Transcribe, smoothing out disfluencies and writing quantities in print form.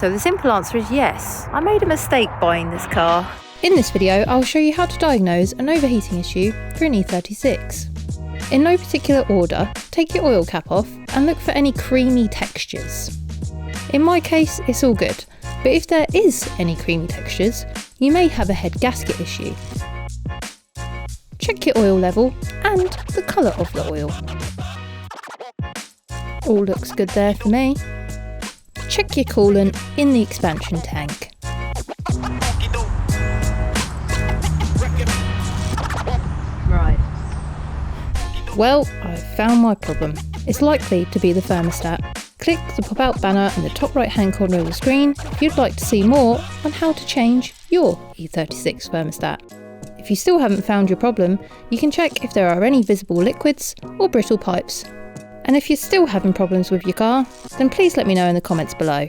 So the simple answer is yes. I made a mistake buying this car. In this video, I'll show you how to diagnose an overheating issue for an E36. In no particular order, take your oil cap off and look for any creamy textures. In my case, it's all good, but if there is any creamy textures, you may have a head gasket issue. Check your oil level and the colour of the oil. All looks good there for me. Check your coolant in the expansion tank. Right. Well, I've found my problem. It's likely to be the thermostat. Click the pop-out banner in the top right-hand corner of the screen if you'd like to see more on how to change your E36 thermostat. If you still haven't found your problem, you can check if there are any visible liquids or brittle pipes. And if you're still having problems with your car, then please let me know in the comments below.